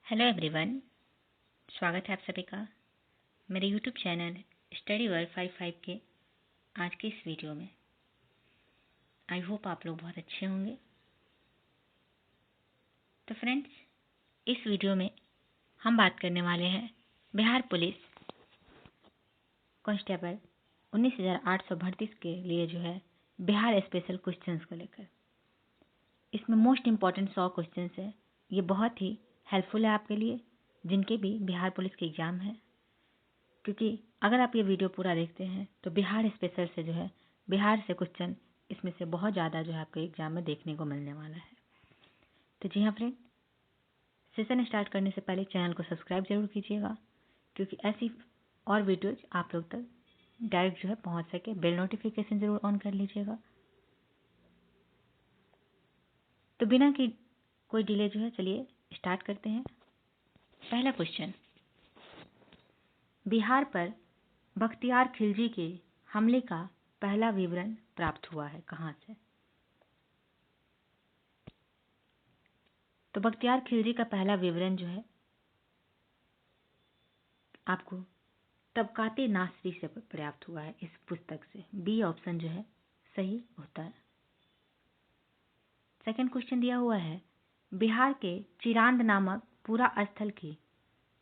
Hello everyone, स्वागत है आप सभी का मेरे यूट्यूब चैनल स्टडी वर्ल्ड 55 के आज के इस वीडियो में। आई होप आप लोग बहुत अच्छे होंगे। तो फ्रेंड्स, इस वीडियो में हम बात करने वाले हैं बिहार पुलिस कांस्टेबल 19,800 भर्ती के लिए जो है बिहार स्पेशल क्वेश्चंस को लेकर। इसमें मोस्ट इम्पॉर्टेंट 100 क्वेश्चंस है। ये बहुत ही हेल्पफुल है आपके लिए जिनके भी बिहार पुलिस के एग्ज़ाम है, क्योंकि अगर आप ये वीडियो पूरा देखते हैं तो बिहार स्पेशल से जो है बिहार से क्वेश्चन इसमें से बहुत ज़्यादा जो है आपको एग्जाम में देखने को मिलने वाला है। तो जी हाँ फ्रेंड, सेशन स्टार्ट करने से पहले चैनल को सब्सक्राइब जरूर कीजिएगा, क्योंकि ऐसी और वीडियोज आप लोग तक डायरेक्ट जो है पहुँच सके। बेल नोटिफिकेशन जरूर ऑन कर लीजिएगा। तो बिना की कोई डिले जो है चलिए स्टार्ट करते हैं। पहला क्वेश्चन, बिहार पर बख्तियार खिलजी के हमले का पहला विवरण प्राप्त हुआ है कहाँ से? तो बख्तियार खिलजी का पहला विवरण जो है आपको तबकाते नासरी से प्राप्त हुआ है इस पुस्तक से। बी ऑप्शन जो है सही होता है। सेकंड क्वेश्चन दिया हुआ है, बिहार के चिरांद नामक पूरा स्थल की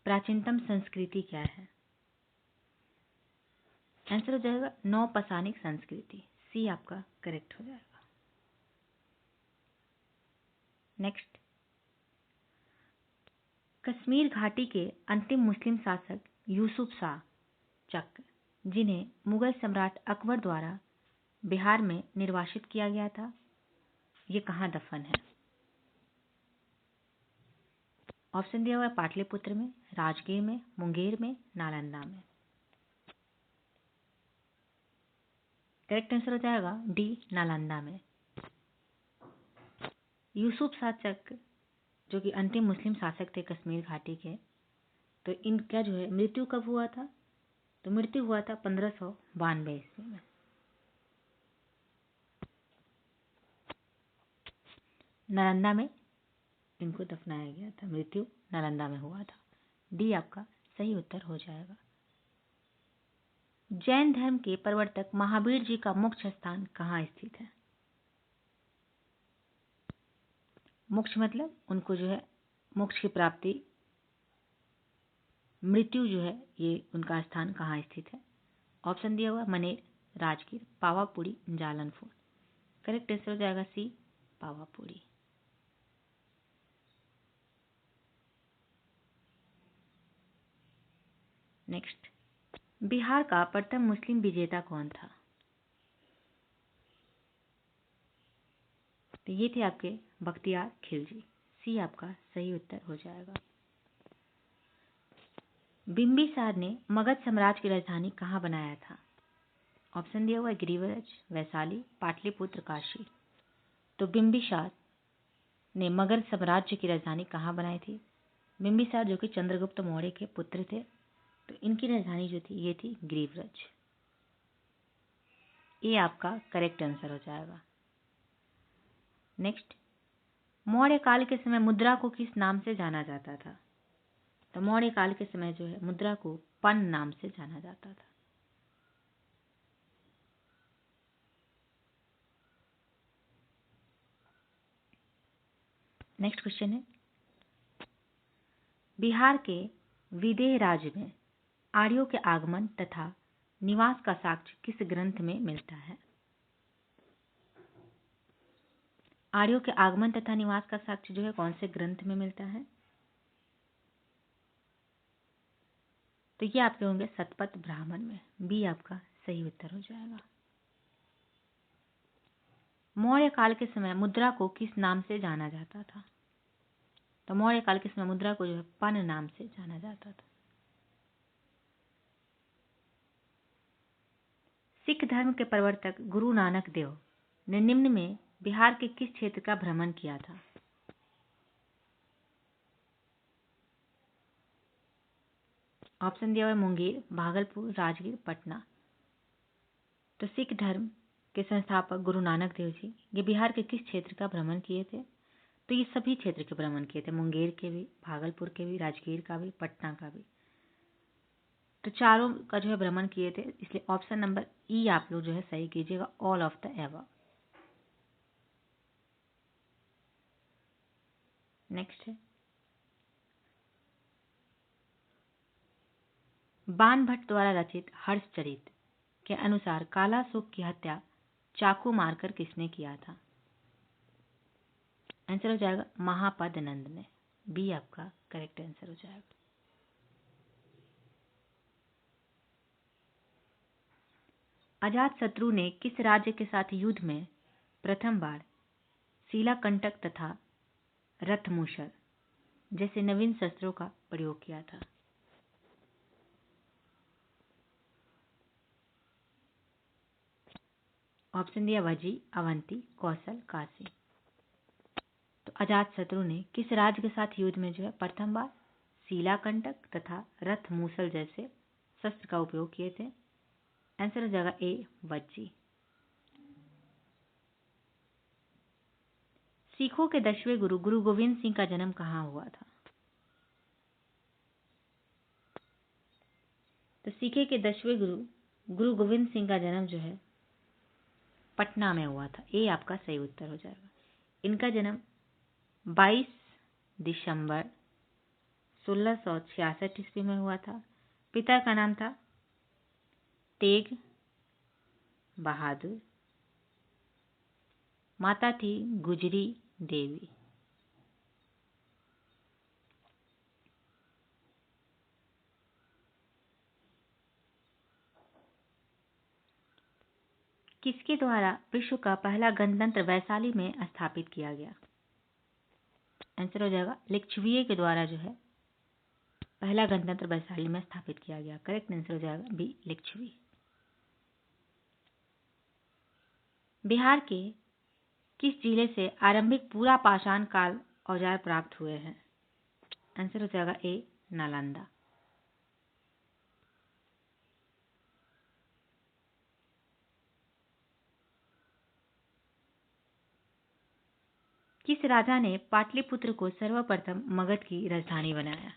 प्राचीनतम संस्कृति क्या है? आंसर हो जाएगा नौपसानिक संस्कृति। सी आपका करेक्ट हो जाएगा। नेक्स्ट, कश्मीर घाटी के अंतिम मुस्लिम शासक यूसुफ शाह चक, जिन्हें मुगल सम्राट अकबर द्वारा बिहार में निर्वासित किया गया था, ये कहाँ दफन है? ऑप्शन दिया हुआ है पाटलिपुत्र में, राजगीर में, मुंगेर में, नालंदा में। करेक्ट आंसर हो जाएगा डी, नालंदा में। यूसुफ शाह चक जो कि अंतिम मुस्लिम शासक थे कश्मीर घाटी के, तो इनका जो है मृत्यु कब हुआ था? तो मृत्यु हुआ था 1592 ईस्वी में। नालंदा में इनको दफनाया गया था। मृत्यु नालंदा में हुआ था। डी आपका सही उत्तर हो जाएगा। जैन धर्म के प्रवर्तक महावीर जी का मोक्ष स्थान कहाँ स्थित है? मोक्ष मतलब उनको जो है मोक्ष की प्राप्ति, मृत्यु जो है ये उनका स्थान कहाँ स्थित है? ऑप्शन दिया हुआ मनेर, राजगीर, पावापुरी, जालनपुर। करेक्ट आंसर हो जाएगा सी, पावापुरी। नेक्स्ट, बिहार का प्रथम मुस्लिम विजेता कौन था? तो ये थे आपके बख्तियार खिलजी। सी आपका सही उत्तर हो जाएगा। बिंबिसार ने मगध साम्राज्य की राजधानी कहाँ बनाया था? ऑप्शन दिया हुआ है गिरिव्रज, वैशाली, पाटलिपुत्र, काशी। तो बिंबिसार ने मगध साम्राज्य की राजधानी कहाँ बनाई थी? बिंबिसार जो कि चंद्रगुप्त मौर्य के पुत्र थे, तो इनकी राजधानी जो थी ये थी गिरिव्रज। ये आपका करेक्ट आंसर हो जाएगा। नेक्स्ट, मौर्य काल के समय मुद्रा को किस नाम से जाना जाता था? तो मौर्य काल के समय जो है मुद्रा को पन नाम से जाना जाता था। नेक्स्ट क्वेश्चन है, बिहार के विदेह राज्य में आर्यों के आगमन तथा निवास का साक्ष्य किस ग्रंथ में मिलता है? आर्यों के आगमन तथा निवास का साक्ष्य जो है कौन से ग्रंथ में मिलता है? तो ये आपके होंगे शतपथ ब्राह्मण में। बी आपका सही उत्तर हो जाएगा। मौर्य काल के समय मुद्रा को किस नाम से जाना जाता था? तो मौर्य काल के समय मुद्रा को जो है पन नाम से जाना जाता था। सिख धर्म के प्रवर्तक गुरु नानक देव ने निम्न में बिहार के किस क्षेत्र का भ्रमण किया था? ऑप्शन दिया हुआ है मुंगेर, भागलपुर, राजगीर, पटना। तो सिख धर्म के संस्थापक गुरु नानक देव जी ये बिहार के किस क्षेत्र का भ्रमण किए थे? तो ये सभी क्षेत्र के भ्रमण किए थे, मुंगेर के भी, भागलपुर के भी, राजगीर का भी, पटना का भी। तो चारों का जो है भ्रमण किए थे, इसलिए ऑप्शन नंबर ई आप लोग जो है सही कीजिएगा, all of the above. Next है बाण भट्ट द्वारा रचित हर्षचरित के अनुसार कालाशोक की हत्या चाकू मारकर किसने किया था? आंसर हो जाएगा महापद नंद ने। बी आपका करेक्ट आंसर हो जाएगा। अजातशत्रु ने किस राज्य के साथ युद्ध में प्रथम बार शिलाकंटक तथा रथमूसर जैसे नवीन शस्त्रों का प्रयोग किया था? ऑप्शन दिया वजी, अवंती, कौशल, काशी। तो अजातशत्रु ने किस राज्य के साथ युद्ध में जो है प्रथम बार शिलाकंटक तथा रथमूसल जैसे शस्त्र का उपयोग किए थे? आंसर हो जाएगा ए वज्जी। सिखों के 10वें गुरु गुरु गोविंद सिंह का जन्म कहाँ हुआ था? तो सिखे के 10वें गुरु गुरु गोविंद सिंह का जन्म जो है पटना में हुआ था। ए आपका सही उत्तर हो जाएगा। इनका जन्म 22 दिसंबर 1666 ईस्वी में हुआ था। पिता का नाम था तेग बहादुर, माता थी गुजरी देवी। किसके द्वारा विश्व का पहला गणतंत्र वैशाली में स्थापित किया गया? आंसर हो जाएगा लिच्छवियों के द्वारा जो है पहला गणतंत्र वैशाली में स्थापित किया गया। करेक्ट आंसर हो जाएगा बी लिच्छवी। बिहार के किस जिले से आरंभिक पूरा पाषाण काल औजार प्राप्त हुए हैं? आंसर हो जाएगा ए नालंदा। किस राजा ने पाटलिपुत्र को सर्वप्रथम मगध की राजधानी बनाया?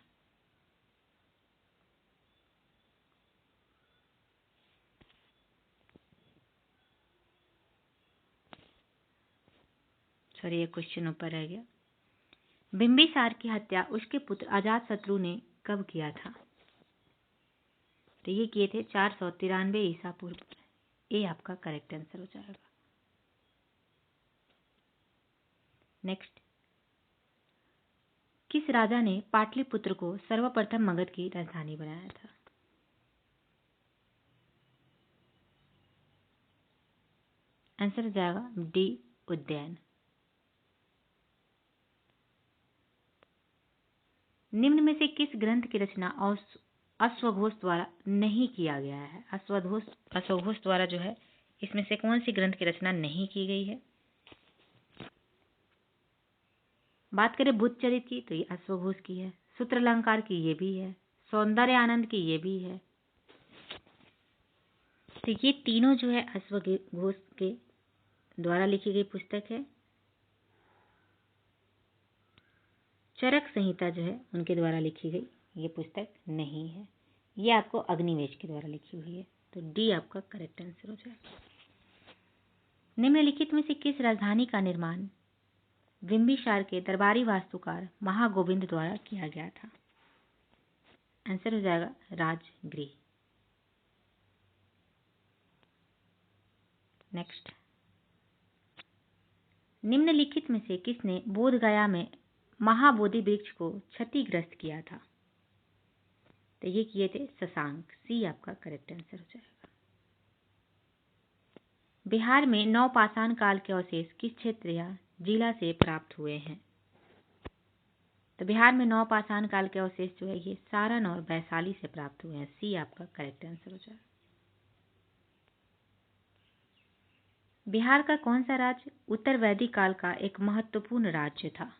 सॉरी ये क्वेश्चन ऊपर रह गया। बिंबिसार की हत्या उसके पुत्र अजातशत्रु ने कब किया था? तो ये किए थे 493 ईसा पूर्व। ए आपका करेक्ट आंसर हो जाएगा। नेक्स्ट, किस राजा ने पाटलिपुत्र को सर्वप्रथम मगध की राजधानी बनाया था? आंसर हो जाएगा डी उज्जैन। निम्न में से किस ग्रंथ की रचना अश्वघोष द्वारा नहीं किया गया है? अश्वघोष द्वारा जो है इसमें से कौन सी ग्रंथ की रचना नहीं की गई है? बात करें बुद्धचरित की तो ये अश्वघोष की है, सूत्रालंकार की ये भी है, सौंदर्य आनंद की ये भी है। तो ये तीनों जो है अश्वघोष के द्वारा लिखी गई पुस्तक है। चरक संहिता जो है उनके द्वारा लिखी गई ये पुस्तक नहीं है। ये आपको अग्निवेश के द्वारा लिखी हुई है। तो डी आपका करेक्ट आंसर हो जाएगा। निम्नलिखित में से किस राजधानी का निर्माण बिंबिसार के दरबारी वास्तुकार महागोविंद द्वारा किया गया था? आंसर हो जाएगा राजगृह। नेक्स्ट, निम्नलिखित में से किसने बोधगया में महाबोधि वृक्ष को क्षतिग्रस्त किया था? तो ये किए थे शशांक। सी आपका करेक्ट आंसर हो जाएगा। बिहार में नवपाषाण काल के अवशेष किस क्षेत्र या जिला से प्राप्त हुए हैं? तो बिहार में नवपाषाण काल के अवशेष जो है ये सारण और वैशाली से प्राप्त हुए हैं। सी आपका करेक्ट आंसर हो जाएगा। बिहार का कौन सा राज्य उत्तर वैदिक काल का एक महत्वपूर्ण राज्य था?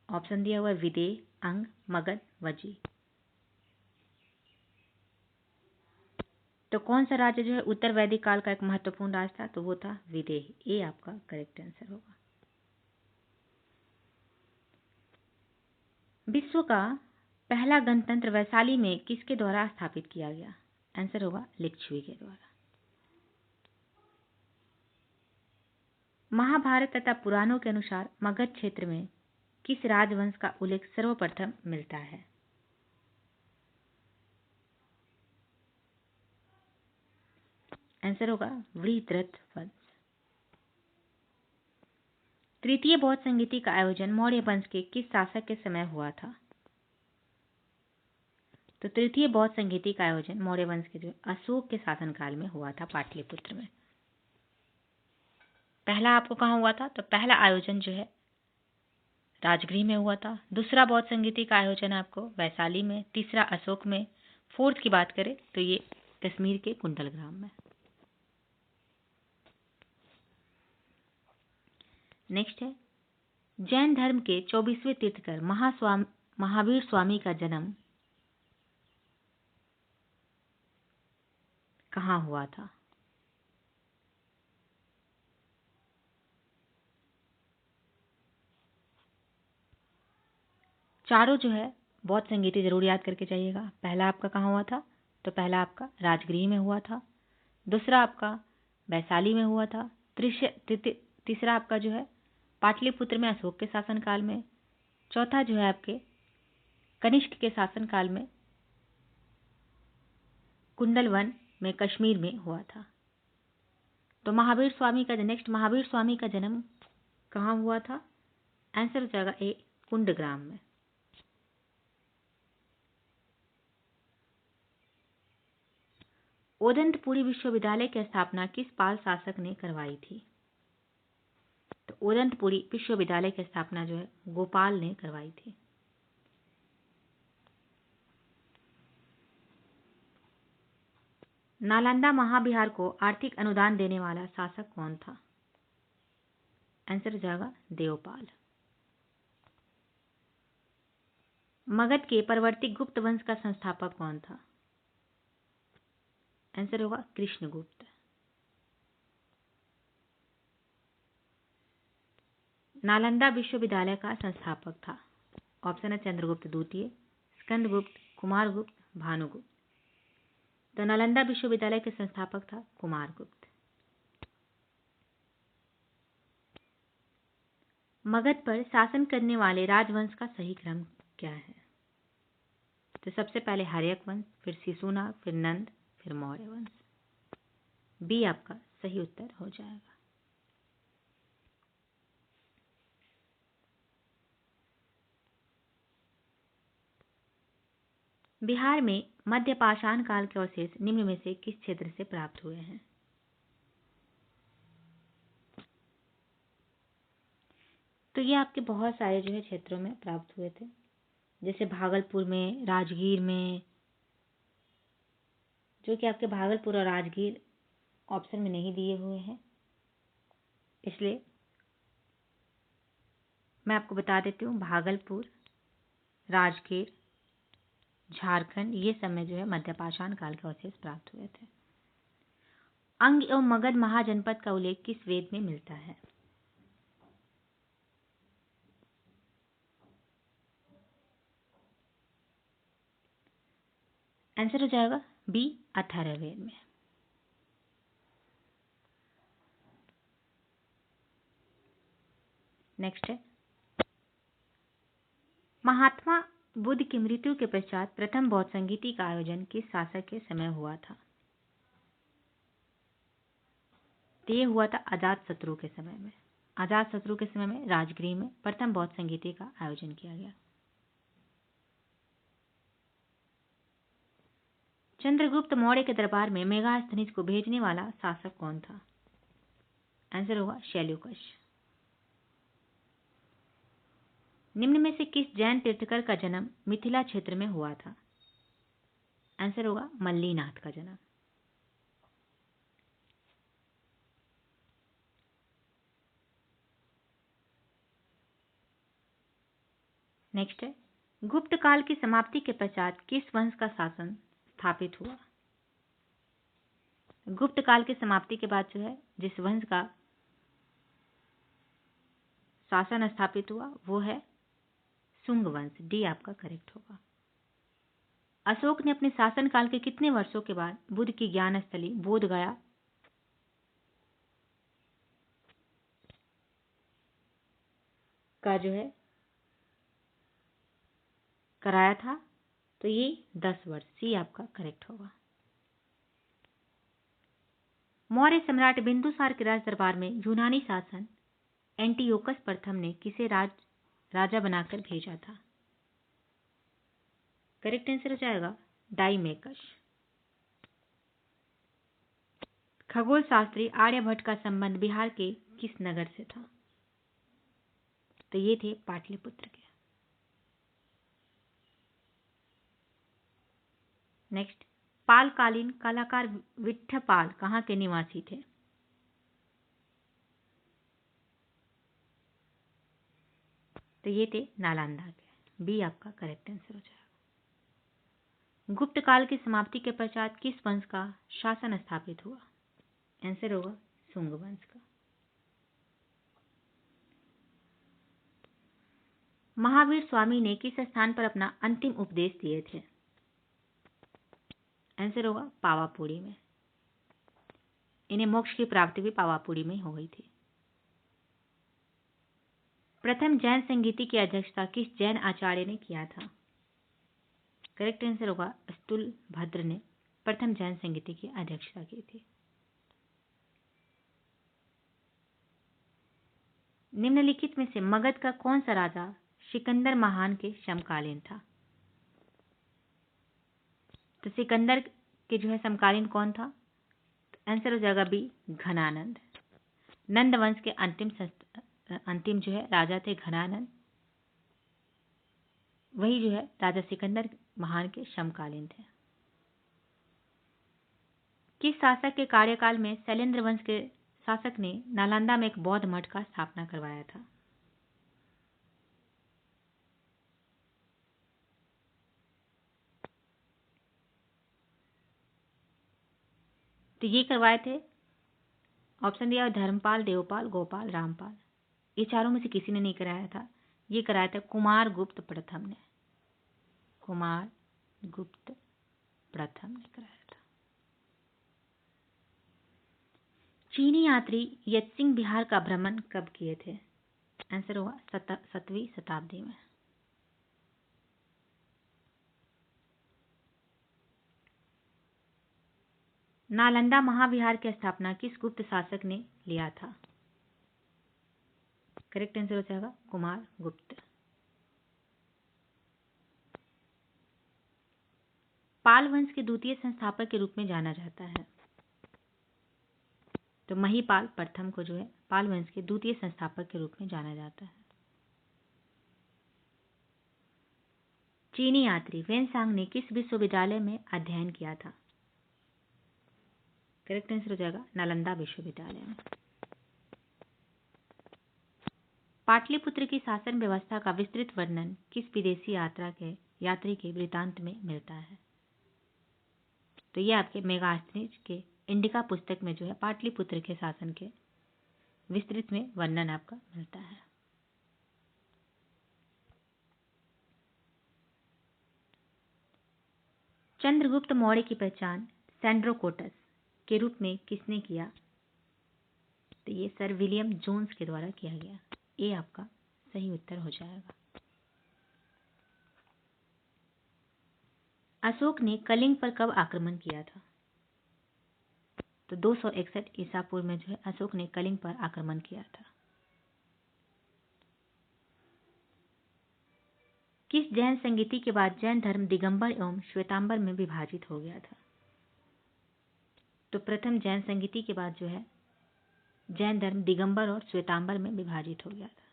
ऑप्शन दिया हुआ है विदेह, अंग, मगध, वजी। तो कौन सा राज्य जो है उत्तर वैदिक काल का एक महत्वपूर्ण राज्य था? तो वो था विदेह। ए आपका करेक्ट आंसर होगा। विश्व का पहला गणतंत्र वैशाली में किसके द्वारा स्थापित किया गया? आंसर होगा लिच्छवी के द्वारा। महाभारत तथा पुराणों के अनुसार मगध क्षेत्र में किस राजवंश का उल्लेख सर्वप्रथम मिलता है? आंसर होगा वृहद्रथ वंश। तृतीय बौद्ध संगीति का आयोजन मौर्य वंश के किस शासक के समय हुआ था? तो तृतीय बौद्ध संगीति का आयोजन मौर्य वंश के जो अशोक के शासनकाल में हुआ था, पाटलिपुत्र में। पहला आपको कहाँ हुआ था? तो पहला आयोजन जो है राजगृह में हुआ था। दूसरा बौद्ध संगीति का आयोजन आपको वैशाली में, तीसरा अशोक में, फोर्थ की बात करें तो ये कश्मीर के कुंडलग्राम में। नेक्स्ट है, जैन धर्म के 24वें तीर्थकर महावीर स्वामी का जन्म कहाँ हुआ था? चारों जो है बौद्ध संगीति जरूर याद करके जाइएगा। पहला आपका कहाँ हुआ था? तो पहला आपका राजगृह में हुआ था। दूसरा आपका वैशाली में हुआ था। तीसरा आपका जो है पाटलिपुत्र में अशोक के शासनकाल में। चौथा जो है आपके कनिष्क के शासनकाल में कुंडलवन में कश्मीर में हुआ था। तो महावीर स्वामी का जन्म कहाँ हुआ था? आंसर हो जाएगा ए, कुंडग्राम में। ओदंतपुरी विश्वविद्यालय की स्थापना किस पाल शासक ने करवाई थी? तो ओदंतपुरी विश्वविद्यालय की स्थापना जो है गोपाल ने करवाई थी। नालंदा महाविहार को आर्थिक अनुदान देने वाला शासक कौन था? आंसर हो जाएगा देवपाल। मगध के परवर्ती गुप्त वंश का संस्थापक कौन था? आंसर होगा कृष्णगुप्त। नालंदा विश्वविद्यालय का संस्थापक था। ऑप्शन है चंद्रगुप्त द्वितीय, स्कंदगुप्त, कुमारगुप्त, भानुगुप्त। तो नालंदा विश्वविद्यालय के संस्थापक था कुमारगुप्त। मगध पर शासन करने वाले राजवंश का सही क्रम क्या है? तो सबसे पहले हर्यक वंश, फिर शिशुनाग, फिर नंद, फिर मौर्य वंश। बी आपका सही उत्तर हो जाएगा। बिहार में मध्य पाषाण काल के अवशेष निम्न में से किस क्षेत्र से प्राप्त हुए हैं? तो ये आपके बहुत सारे जो है क्षेत्रों में प्राप्त हुए थे, जैसे भागलपुर में, राजगीर में, जो कि आपके भागलपुर और राजगीर ऑप्शन में नहीं दिए हुए हैं, इसलिए मैं आपको बता देती हूँ। भागलपुर, राजगीर, झारखंड, ये सब में जो है मध्य पाषाण काल के अवशेष प्राप्त हुए थे। अंग एवं मगध महाजनपद का उल्लेख किस वेद में मिलता है? आंसर हो जाएगा बी, अथर्ववेद में। नेक्स्ट है, महात्मा बुद्ध की मृत्यु के पश्चात प्रथम बौद्ध संगीति का आयोजन किस शासक के समय हुआ था? तो ये हुआ था अजातशत्रु के समय में। अजातशत्रु के समय में राजगृह में प्रथम बौद्ध संगीति का आयोजन किया गया। चंद्रगुप्त मौर्य के दरबार में मेगास्थनीज को भेजने वाला शासक कौन था? आंसर होगा शैल्यूकस। निम्न में से किस जैन तीर्थकर का जन्म मिथिला क्षेत्र में हुआ था? आंसर होगा मल्लीनाथ का जन्म। नेक्स्ट है, गुप्त काल की समाप्ति के पश्चात किस वंश का शासन स्थापित हुआ? गुप्त काल की समाप्ति के बाद जो है जिस वंश का शासन स्थापित हुआ वो है सुंग वंश, डी आपका करेक्ट होगा। अशोक ने अपने शासनकाल के कितने वर्षों के बाद बुद्ध की ज्ञान स्थली बोध गया का जो है कराया था? तो ये 10 वर्ष, सी आपका करेक्ट होगा। मौर्य सम्राट बिंदुसार के राज दरबार में यूनानी शासन एंटियोकस प्रथम ने किसे राजा बनाकर भेजा था? करेक्ट आंसर हो जाएगा डाइमेकस। खगोल शास्त्री आर्यभट्ट का संबंध बिहार के किस नगर से था? तो ये थे पाटलिपुत्र के। नेक्स्ट, पालकालीन कलाकार विट्ठपाल कहाँ के निवासी थे? तो ये थे नालंदा के, बी आपका करेक्ट आंसर हो जाएगा। गुप्त काल की समाप्ति के पश्चात किस वंश का शासन स्थापित हुआ? आंसर होगा सुंग वंश का। महावीर स्वामी ने किस स्थान पर अपना अंतिम उपदेश दिए थे? आंसर होगा पावापुरी में। इन्हें मोक्ष की प्राप्ति भी पावापुरी में हो गई थी। प्रथम जैन संगीति की अध्यक्षता किस जैन आचार्य ने किया था? करेक्ट आंसर होगा स्तुल भद्र ने प्रथम जैन संगीति की अध्यक्षता की थी। निम्नलिखित में से मगध का कौन सा राजा सिकंदर महान के समकालीन था? तो सिकंदर के जो है समकालीन कौन था? आंसर हो जाएगा बी घनानंद। नंद वंश के अंतिम जो है राजा थे घनानंद, वही जो है राजा सिकंदर महान के समकालीन थे। किस शासक के कार्यकाल में शैलेंद्र वंश के शासक ने नालंदा में एक बौद्ध मठ का स्थापना करवाया था? तो ये करवाए थे, ऑप्शन दिया धर्मपाल, देवपाल, गोपाल, रामपाल। ये चारों में से किसी ने नहीं कराया था। ये कराया था कुमार गुप्त प्रथम ने। कुमार गुप्त प्रथम ने कराया था। चीनी यात्री यत्सिंह बिहार का भ्रमण कब किए थे? आंसर होगा 7वीं शताब्दी में। नालंदा महाविहार की स्थापना किस गुप्त शासक ने लिया था? करेक्ट आंसर हो जाएगा कुमार गुप्त। पाल वंश के द्वितीय संस्थापक के रूप में जाना जाता है? तो महीपाल प्रथम को जो है पाल वंश के द्वितीय संस्थापक के रूप में जाना जाता है। चीनी यात्री वेनसांग ने किस विश्वविद्यालय में अध्ययन किया था? करेक्ट आंसर हो जाएगा नालंदा विश्वविद्यालय में। पाटलिपुत्र की शासन व्यवस्था का विस्तृत वर्णन किस विदेशी यात्री के वृत्तांत में मिलता है? तो ये आपके मेगास्थनीज के इंडिका पुस्तक में जो है पाटलिपुत्र के शासन के विस्तृत में वर्णन आपका मिलता है। चंद्रगुप्त मौर्य की पहचान सैंड्रोकोटस के रूप में किसने किया? तो ये सर विलियम जोन्स के द्वारा किया गया। ये आपका सही उत्तर हो जाएगा। अशोक ने कलिंग पर कब आक्रमण किया था? तो 261 ईसा पूर्व में जो है अशोक ने कलिंग पर आक्रमण किया था। किस जैन संगीति के बाद जैन धर्म दिगंबर एवं श्वेतांबर में विभाजित हो गया था? तो प्रथम जैन संगीति के बाद जो है जैन धर्म दिगंबर और श्वेतांबर में विभाजित हो गया था।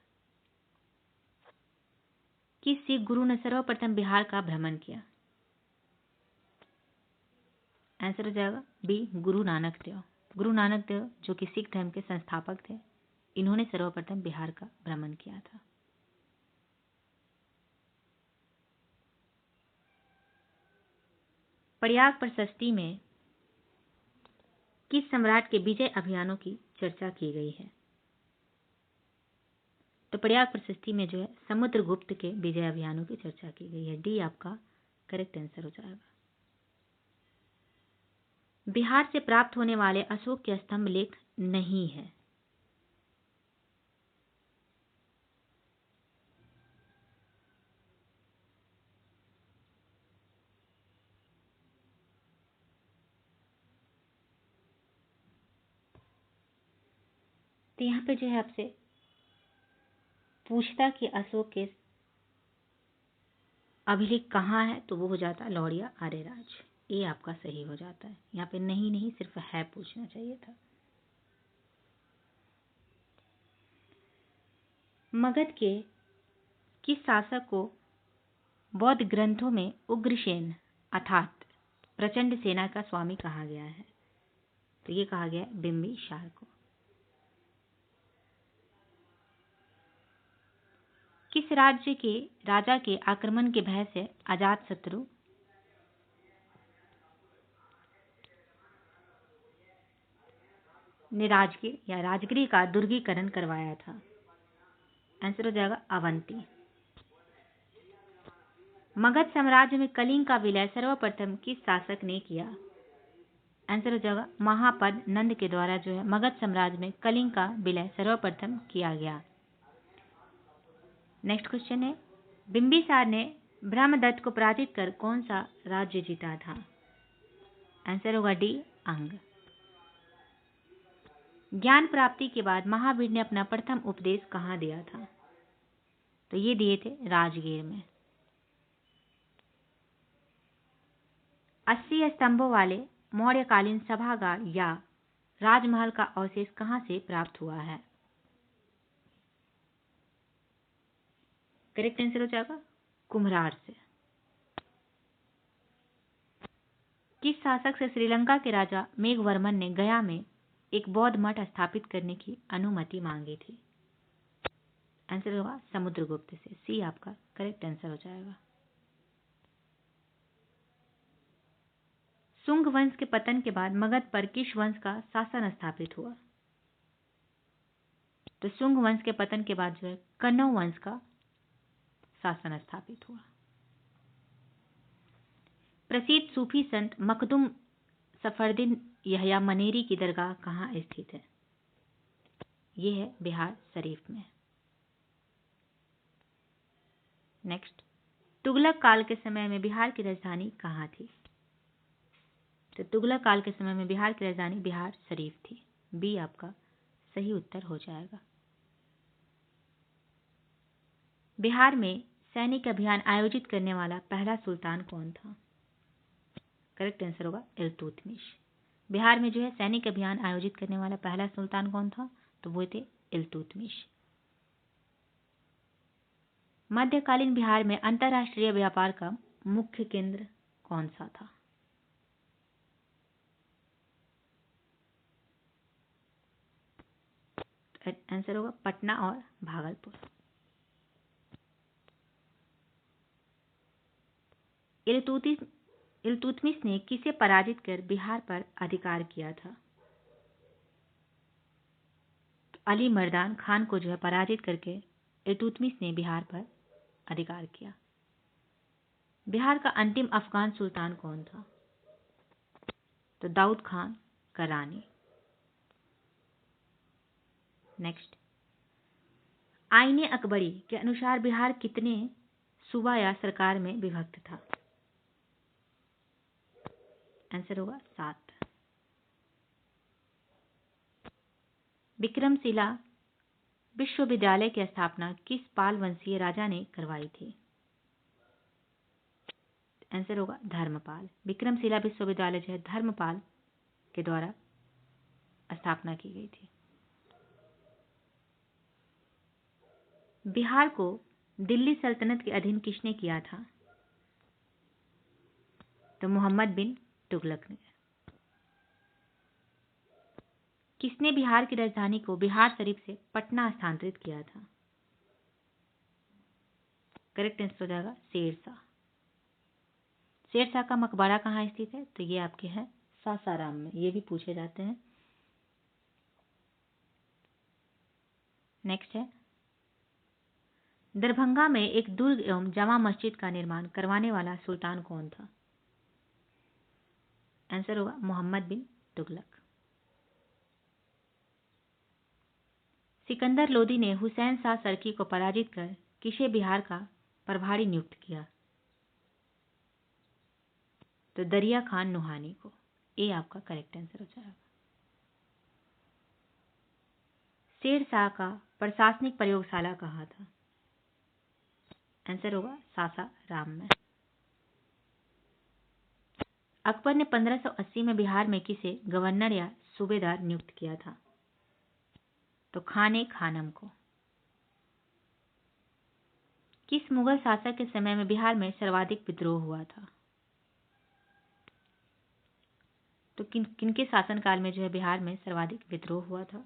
किस सिख गुरु ने सर्वप्रथम बिहार का भ्रमण किया? आंसर हो जाएगा बी गुरु नानक देव। गुरु नानक देव जो कि सिख धर्म के संस्थापक थे, इन्होंने सर्वप्रथम बिहार का भ्रमण किया था। प्रयाग प्रशस्ति में किस सम्राट के विजय अभियानों की चर्चा की गई है? तो प्रयाग प्रशस्ति में जो है समुद्रगुप्त के विजय अभियानों की चर्चा की गई है। डी आपका करेक्ट आंसर हो जाएगा। बिहार से प्राप्त होने वाले अशोक के स्तंभ लेख नहीं है। तो यहाँ पे जो है आपसे पूछता कि अशोक के अभिलेख कहाँ है, तो वो हो जाता है लौरिया आर्यराज। ये आपका सही हो जाता है। यहाँ पे नहीं सिर्फ है पूछना चाहिए था। मगध के किस शासक को बौद्ध ग्रंथों में उग्रसेन अर्थात प्रचंड सेना का स्वामी कहा गया है? तो ये कहा गया है बिंबिसार को। किस राज्य के राजा के आक्रमण के भय से अजातशत्रु ने राजगीर या राजगीर का दुर्गीकरण करवाया था? आंसर हो जाएगा अवंती। मगध साम्राज्य में कलिंग का विलय सर्वप्रथम किस शासक ने किया? आंसर हो जाएगा महापद नंद के द्वारा जो है मगध साम्राज्य में कलिंग का विलय सर्वप्रथम किया गया। नेक्स्ट क्वेश्चन है, बिंबिसार ने ब्रह्मदत्त को पराजित कर कौन सा राज्य जीता था? आंसर होगा डी अंग। ज्ञान प्राप्ति के बाद महावीर ने अपना प्रथम उपदेश कहाँ दिया था? तो ये दिए थे राजगीर में। 80 स्तंभों वाले मौर्यकालीन सभागार या राजमहल का अवशेष कहाँ से प्राप्त हुआ है? करेक्ट आंसर हो जाएगा कुम्हरार से। किस शासक से श्रीलंका के राजा मेघवर्मन ने गया में एक बौद्ध मठ स्थापित करने की अनुमति मांगी थी? आंसर होगा समुद्रगुप्त से। सी आपका करेक्ट आंसर हो जाएगा। शुंग वंश के पतन के बाद मगध पर किस वंश का शासन स्थापित हुआ? तो शुंग वंश के पतन के बाद जो है कण्व वंश का शासन स्थापित हुआ। प्रसिद्ध सूफी संत मखदुम सफरदिन यहया मनेरी की दरगाह कहाँ स्थित है? ये है बिहार शरीफ में। नेक्स्ट, तुगलक काल के समय में बिहार की राजधानी कहाँ थी? तो तुगलक काल के समय में बिहार की राजधानी बिहार शरीफ थी। बी आपका सही उत्तर हो जाएगा। बिहार में सैनिक अभियान आयोजित करने वाला पहला सुल्तान कौन था? करेक्ट आंसर होगा इल्तुतमिश। बिहार में जो है सैनिक अभियान आयोजित करने वाला पहला सुल्तान कौन था? तो वो थे इल्तुतमिश। मध्यकालीन बिहार में अंतरराष्ट्रीय व्यापार का मुख्य केंद्र कौन सा था? आंसर होगा पटना और भागलपुर। इल्तुतमिश ने किसे पराजित कर बिहार पर अधिकार किया था? अली मर्दान खान को जो है पराजित करके इल्तुतमिश ने बिहार पर अधिकार किया। बिहार का अंतिम अफगान सुल्तान कौन था? तो दाऊद खान करानी। नेक्स्ट, आईने अकबरी के अनुसार बिहार कितने सूबा या सरकार में विभक्त था? आंसर होगा 7। विक्रमशिला विश्वविद्यालय की स्थापना किस पाल वंशीय राजा ने करवाई थी? आंसर होगा धर्मपाल। विक्रमशिला विश्वविद्यालय जो है धर्मपाल के द्वारा स्थापना की गई थी। बिहार को दिल्ली सल्तनत के अधीन किसने किया था? तो मोहम्मद बिन तुगलक ने। किसने बिहार की राजधानी को बिहार शरीफ से पटना स्थानांतरित किया था? करेक्ट आंसर हो जाएगा शेरशाह। शेरशाह का मकबरा कहाँ स्थित है? तो ये आपके है सासाराम में। ये भी पूछे जाते हैं। नेक्स्ट है, दरभंगा में एक दुर्ग एवं जामा मस्जिद का निर्माण करवाने वाला सुल्तान कौन था? आंसर होगा मोहम्मद बिन तुगलक। सिकंदर लोदी ने हुसैन शाह सरकी को पराजित कर किसे बिहार का प्रभारी नियुक्त किया? तो दरिया खान नुहानी को। ये आपका करेक्ट आंसर हो जाएगा। शेर शाह का प्रशासनिक प्रयोगशाला कहाँ था? आंसर होगा सासाराम में। अकबर ने 1580 में बिहार में किसे गवर्नर या सूबेदार नियुक्त किया था? तो खाने खानम को। किस मुगल शासक के समय में बिहार में सर्वाधिक विद्रोह हुआ था? तो किनके शासनकाल में जो है बिहार में सर्वाधिक विद्रोह हुआ था?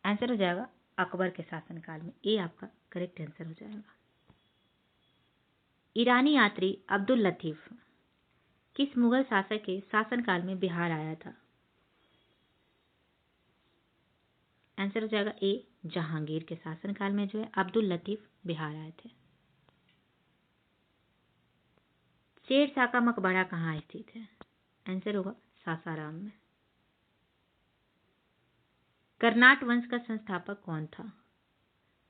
आंसर हो जाएगा अकबर के शासनकाल में। ये आपका करेक्ट आंसर हो जाएगा। ईरानी यात्री अब्दुल लतीफ किस मुगल शासक के शासनकाल में बिहार आया था? आंसर हो जाएगा ए जहांगीर के शासनकाल में जो है अब्दुल लतीफ बिहार आए थे। शेर शाह का मकबरा कहाँ स्थित है? आंसर होगा सासाराम में। कर्नाट वंश का संस्थापक कौन था?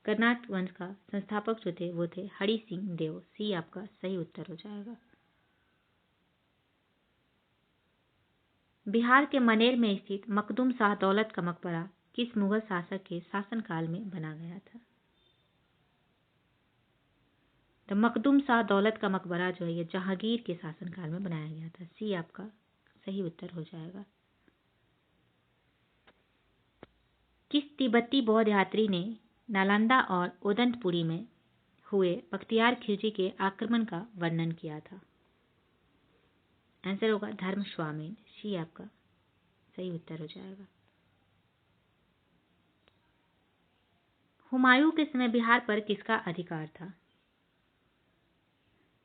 कर्नाट वंश का संस्थापक जो थे वो थे हरि सिंह देव। सी आपका सही उत्तर हो जाएगा। बिहार के मनेर में स्थित मखदूम शाह दौलत का मकबरा किस मुगल शासक के शासनकाल में बना गया था? तो मखदूम शाह दौलत का मकबरा जो है ये जहांगीर के शासनकाल में बनाया गया था। सी आपका सही उत्तर हो जाएगा। किस तिब्बती बौद्ध यात्री ने नालंदा और उदंतपुरी में हुए बख्तियार खिलजी के आक्रमण का वर्णन किया था? आंसर होगा धर्मस्वामी। सी आपका सही उत्तर हो जाएगा। हुमायूं के समय बिहार पर किसका अधिकार था?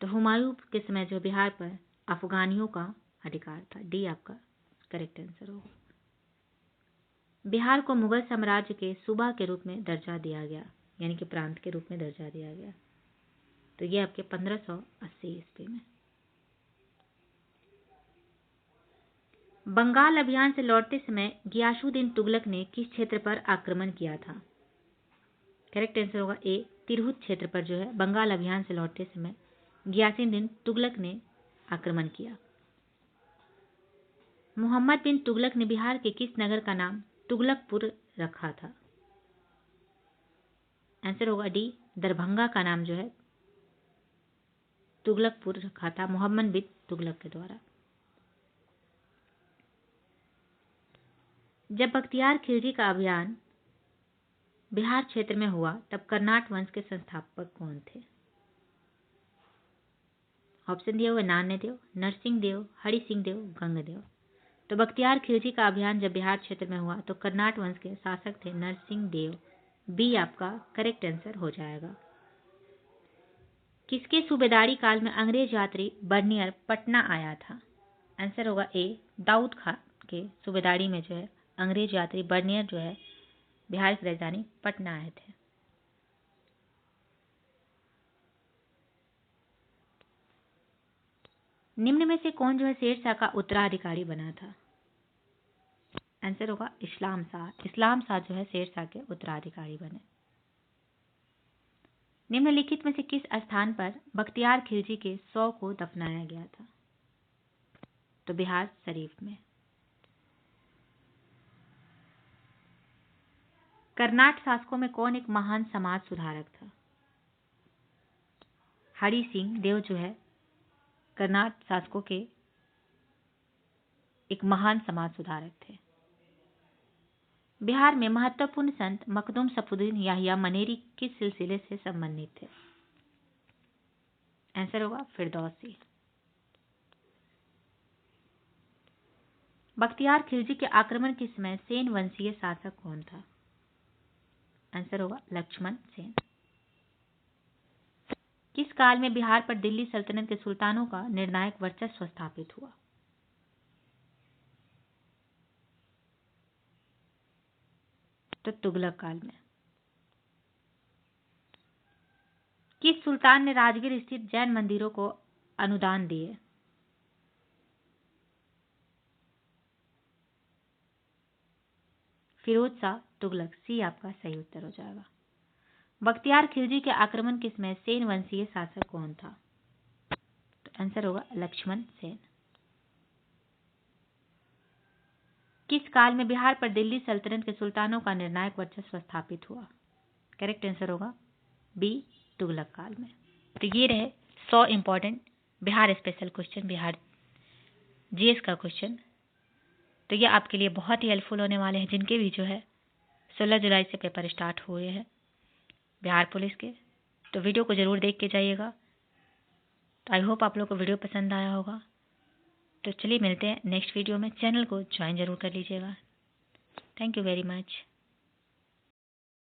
तो हुमायूं के समय जो बिहार पर अफगानियों का अधिकार था। डी आपका करेक्ट आंसर होगा। बिहार को मुगल साम्राज्य के सूबा के रूप में दर्जा दिया गया, यानी कि प्रांत के रूप में दर्जा दिया गया। तो ये आपके 1580 ईस्वी में। बंगाल अभियान से लौटते समय गियासुद्दीन तुगलक ने किस क्षेत्र पर आक्रमण किया था? करेक्ट आंसर होगा ए तिरहुत क्षेत्र पर जो है बंगाल अभियान से लौटते समय गियासुद्दीन तुगलक ने आक्रमण किया। मोहम्मद बिन तुगलक ने बिहार के किस नगर का नाम तुगलकपुर रखा था? आंसर होगा डी दरभंगा का नाम जो है तुगलकपुर रखा था मोहम्मद बिन तुगलक के द्वारा। जब बख्तियार खिलजी का अभियान बिहार क्षेत्र में हुआ तब कर्नाट वंश के संस्थापक कौन थे? ऑप्शन दिया हुआ नान्यदेव, नरसिंह देव, हरि सिंह देव, गंगदेव। तो बख्तियार खिलजी का अभियान जब बिहार क्षेत्र में हुआ तो कर्नाट वंश के शासक थे नरसिंह देव। बी आपका करेक्ट आंसर हो जाएगा। किसके सूबेदारी काल में अंग्रेज यात्री बर्नियर पटना आया था? आंसर होगा ए दाऊद खान के सूबेदारी में जो है अंग्रेज यात्री बर्नियर जो है बिहार की राजधानी पटना आए थे। निम्न में से कौन जो है शेरशाह का उत्तराधिकारी बना था? आंसर होगा इस्लाम शाह। इस्लाम शाह जो है शेरशाह के उत्तराधिकारी बने। निम्नलिखित में से किस स्थान पर बख्तियार खिलजी के 100 को दफनाया गया था? तो बिहार शरीफ में। कर्नाट शासकों में कौन एक महान समाज सुधारक था? हरि सिंह देव जो है कर्नाट शासकों के एक महान समाज सुधारक थे। बिहार में महत्वपूर्ण संत मखदूम सफुद्दीन याहिया मनेरी किस सिलसिले से संबंधित थे? आंसर होगा फिरदौसी। बख्तियार खिलजी के आक्रमण के समय सेन वंशीय शासक कौन था? आंसर होगा लक्ष्मण सेन। किस काल में बिहार पर दिल्ली सल्तनत के सुल्तानों का निर्णायक वर्चस्व स्थापित हुआ? तो तुगलक काल में। किस सुल्तान ने राजगीर स्थित जैन मंदिरों को अनुदान दिए? फिरोज शाह तुगलक। सी आपका सही उत्तर हो जाएगा। बख्तियार खिलजी के आक्रमण किसमें सेन वंशीय शासक कौन था? तो आंसर होगा लक्ष्मण सेन। किस काल में बिहार पर दिल्ली सल्तनत के सुल्तानों का निर्णायक वर्चस्व स्थापित हुआ? करेक्ट आंसर होगा बी तुगलक काल में। तो ये रहे 100 important Bihar special question, Bihar GS का क्वेश्चन। तो ये आपके लिए बहुत ही हेल्पफुल होने वाले हैं, जिनके भी जो है 16 जुलाई से पेपर स्टार्ट हुए हैं बिहार पुलिस के। तो वीडियो को ज़रूर देख के जाइएगा। तो आई होप आप लोग को वीडियो पसंद आया होगा। तो चलिए मिलते हैं नेक्स्ट वीडियो में। चैनल को ज्वाइन जरूर कर लीजिएगा। Thank you very much.